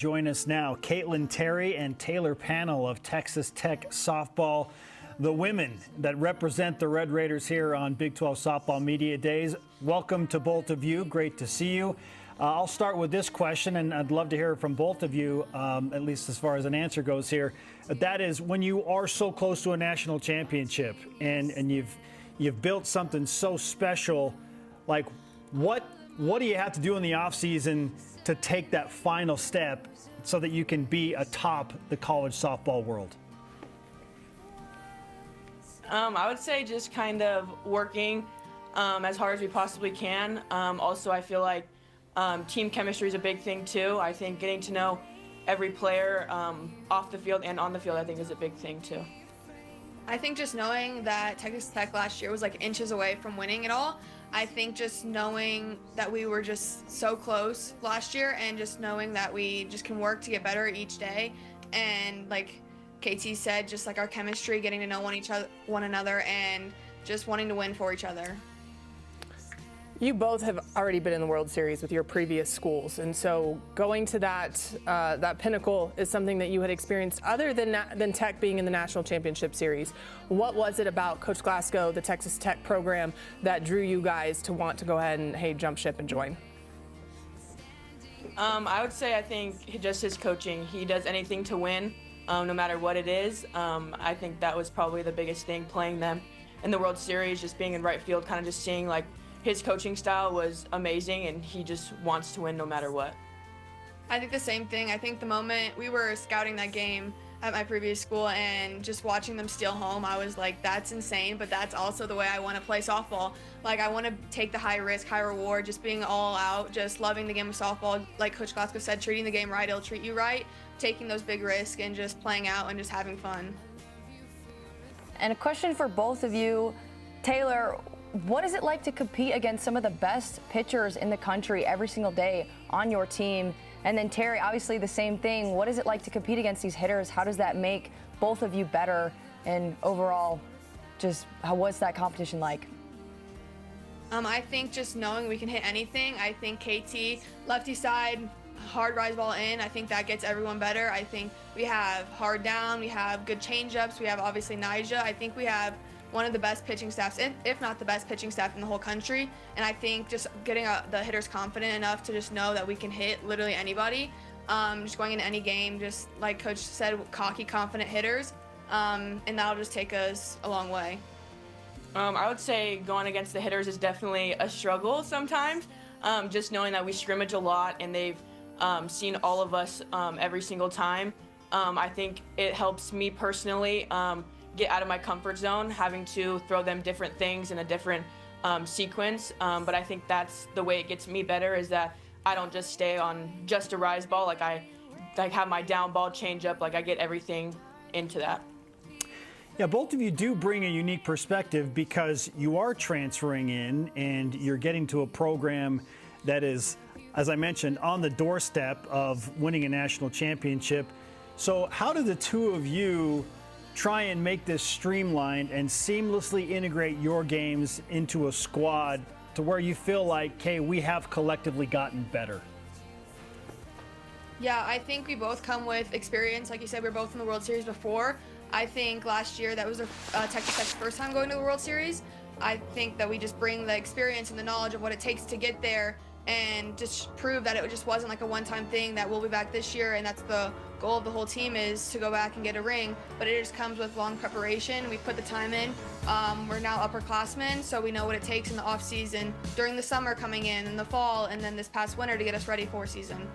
Join us now, Caitlin Terry and Taylor Pannell of Texas Tech softball, the women that represent the Red Raiders here on Big 12 Softball Media Days. Welcome to both of you. Great to see you. I'll start with this question, and I'd love to hear from both of you, at least as far as an answer goes here. That is, when you are so close to a national championship and you've built something so special, like what do you have to do in the offseason to take that final step so that you can be atop the college softball world? I would say just kind of working as hard as we possibly can. Also, I feel like team chemistry is a big thing too. I think getting to know every player off the field and on the field, I think, is a big thing too. I think just knowing that Texas Tech last year was like inches away from winning it all. I think just knowing that we were just so close last year and just knowing that we just can work to get better each day. And like KT said, just like our chemistry, getting to know one another and just wanting to win for each other. You both have already been in the World Series with your previous schools, and so going to that pinnacle is something that you had experienced other than Tech being in the National Championship Series. What was it about Coach Glasgow, the Texas Tech program, that drew you guys to want to go ahead and, hey, jump ship and join? I would say I think just his coaching. He does anything to win, no matter what it is. I think that was probably the biggest thing, playing them in the World Series, just being in right field, kind of just seeing like his coaching style was amazing, and he just wants to win no matter what. I think the same thing. I think the moment we were scouting that game at my previous school and just watching them steal home, I was like, that's insane, but that's also the way I want to play softball. Like, I want to take the high risk, high reward, just being all out, just loving the game of softball. Like Coach Glasgow said, treating the game right, it'll treat you right, taking those big risks and just playing out and just having fun. And a question for both of you. Taylor, what is it like to compete against some of the best pitchers in the country every single day on your team? And then Terry, obviously the same thing. What is it like to compete against these hitters? How does that make both of you better? And overall, just what's that competition like? I think just knowing we can hit anything. I think KT, lefty side, hard rise ball in. I think that gets everyone better. I think we have hard down, we have good changeups, we have obviously Nyjah. I think we have one of the best pitching staffs, if not the best pitching staff in the whole country. And I think just getting the hitters confident enough to just know that we can hit literally anybody. Just going into any game, just like Coach said, cocky, confident hitters. And that'll just take us a long way. I would say going against the hitters is definitely a struggle sometimes. Just knowing that we scrimmage a lot and they've seen all of us every single time. I think it helps me personally get out of my comfort zone, having to throw them different things in a different sequence. But I think that's the way it gets me better, is that I don't just stay on just a rise ball. Like I have my down ball change up, like I get everything into that. Yeah, both of you do bring a unique perspective because you are transferring in and you're getting to a program that is, as I mentioned, on the doorstep of winning a national championship. So how do the two of you try and make this streamlined and seamlessly integrate your games into a squad to where you feel like, okay, we have collectively gotten better? Yeah, I think we both come with experience. Like you said, we were both in the World Series before. I think last year that was Texas Tech's first time going to the World Series. I think that we just bring the experience and the knowledge of what it takes to get there and just prove that it just wasn't like a one-time thing, that we'll be back this year, and that's the goal of the whole team, is to go back and get a ring. But it just comes with long preparation. We put the time in. We're now upperclassmen, so we know what it takes in the off-season, during the summer coming in the fall, and then this past winter to get us ready for season.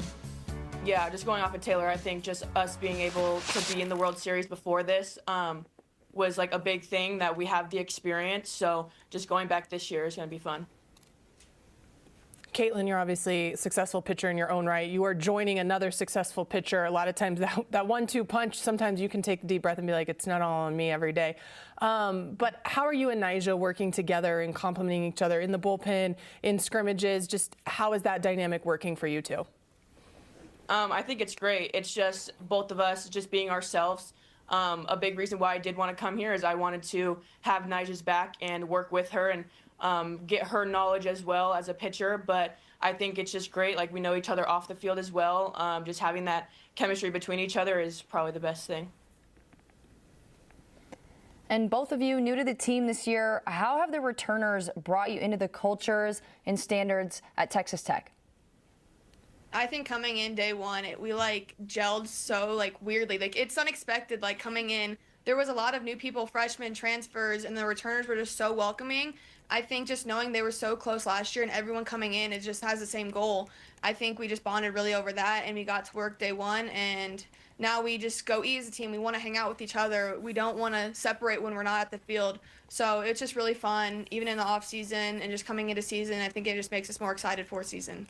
Yeah, just going off of Taylor, I think just us being able to be in the World Series before this was like a big thing, that we have the experience. So just going back this year is going to be fun. Caitlin, you're obviously a successful pitcher in your own right. You are joining another successful pitcher. A lot of times that 1-2 punch, sometimes you can take a deep breath and be like, it's not all on me every day. But how are you and Nyjah working together and complementing each other in the bullpen, in scrimmages? Just how is that dynamic working for you two? I think it's great. It's just both of us just being ourselves. A big reason why I did want to come here is I wanted to have Nyjah's back and work with her and get her knowledge as well as a pitcher. But I think it's just great. Like, we know each other off the field as well. Just having that chemistry between each other is probably the best thing. And both of you new to the team this year, how have the returners brought you into the cultures and standards at Texas Tech? I think coming in day one, we like gelled so like weirdly. Like it's unexpected. Like coming in, there was a lot of new people, freshmen, transfers, and the returners were just so welcoming. I think just knowing they were so close last year and everyone coming in, it just has the same goal. I think we just bonded really over that, and we got to work day one, and now we just go eat as a team. We want to hang out with each other. We don't want to separate when we're not at the field. So it's just really fun, even in the off season and just coming into season. I think it just makes us more excited for season.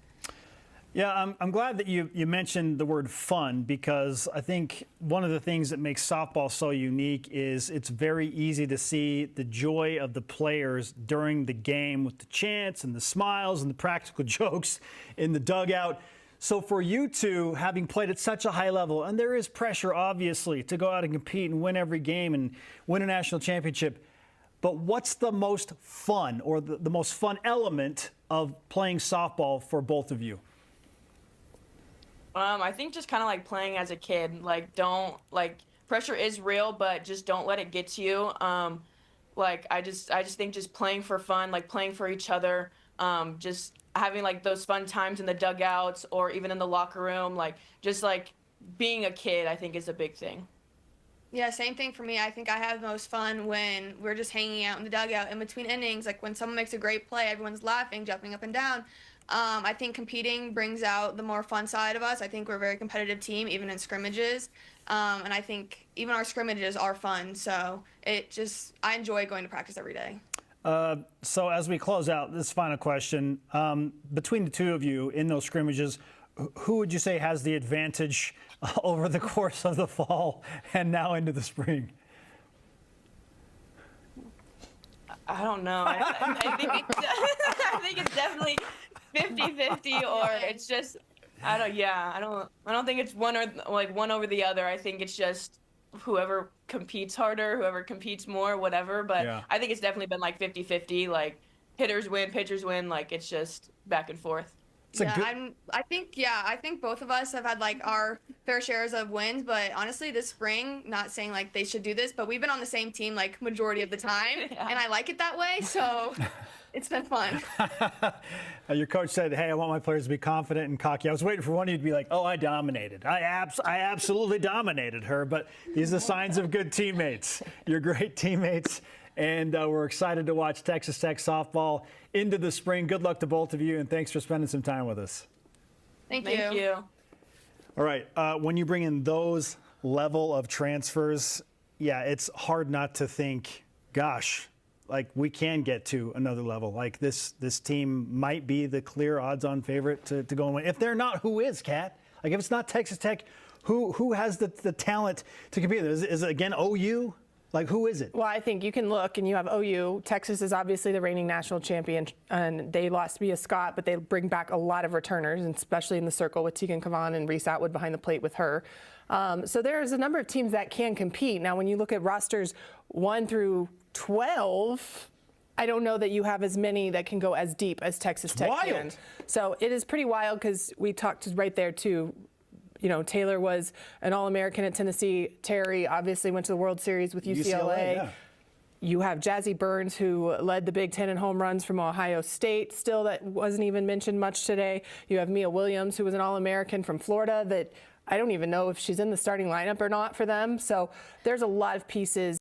Yeah, I'm glad that you mentioned the word fun, because I think one of the things that makes softball so unique is it's very easy to see the joy of the players during the game with the chants and the smiles and the practical jokes in the dugout. So for you two, having played at such a high level, and there is pressure, obviously, to go out and compete and win every game and win a national championship, but what's the most fun or the most fun element of playing softball for both of you? I think just kind of like playing as a kid. Like, pressure is real, but just don't let it get to you. I just think just playing for fun, like playing for each other, just having like those fun times in the dugouts or even in the locker room, like just like being a kid, I think is a big thing. Yeah, same thing for me. I think I have the most fun when we're just hanging out in the dugout in between innings. Like when someone makes a great play, everyone's laughing, jumping up and down. I think competing brings out the more fun side of us. I think we're a very competitive team, even in scrimmages. And I think even our scrimmages are fun. So I enjoy going to practice every day. So as we close out this final question, between the two of you in those scrimmages, who would you say has the advantage over the course of the fall and now into the spring? I don't know. I think it's definitely 50-50, or it's just I don't think it's one over the other. I think it's just whoever competes harder, whoever competes more, whatever. But Yeah. I think it's definitely been like 50-50. Like hitters win, pitchers win. Like it's just back and forth. I think both of us have had like our fair shares of wins, but honestly this spring, not saying like they should do this, but we've been on the same team like majority of the time. Yeah. And I like it that way, so it's been fun. Your coach said, hey, I want my players to be confident and cocky. I was waiting for one of you to be like, oh, I dominated. I absolutely dominated her, but these are signs of good teammates. You're great teammates. And we're excited to watch Texas Tech softball into the spring. Good luck to both of you, and thanks for spending some time with us. Thank you. Thank you. All right, when you bring in those level of transfers, yeah, it's hard not to think, gosh, like we can get to another level. Like this team might be the clear odds-on favorite to go and win. If they're not, who is, Kat? Like if it's not Texas Tech, who has the talent to compete? Is it again OU? Like, who is it? Well, I think you can look, and you have OU. Texas is obviously the reigning national champion, and they lost Mia Scott, but they bring back a lot of returners, and especially in the circle with Tegan Kavan and Reese Atwood behind the plate with her. So there's a number of teams that can compete. Now, when you look at rosters 1 through 12, I don't know that you have as many that can go as deep as Texas Tech can. So it is pretty wild because we talked right there, too. You know, Taylor was an All-American at Tennessee. Terry obviously went to the World Series with UCLA. Yeah. You have Jazzy Burns, who led the Big Ten in home runs from Ohio State. Still, that wasn't even mentioned much today. You have Mia Williams, who was an All-American from Florida that I don't even know if she's in the starting lineup or not for them. So there's a lot of pieces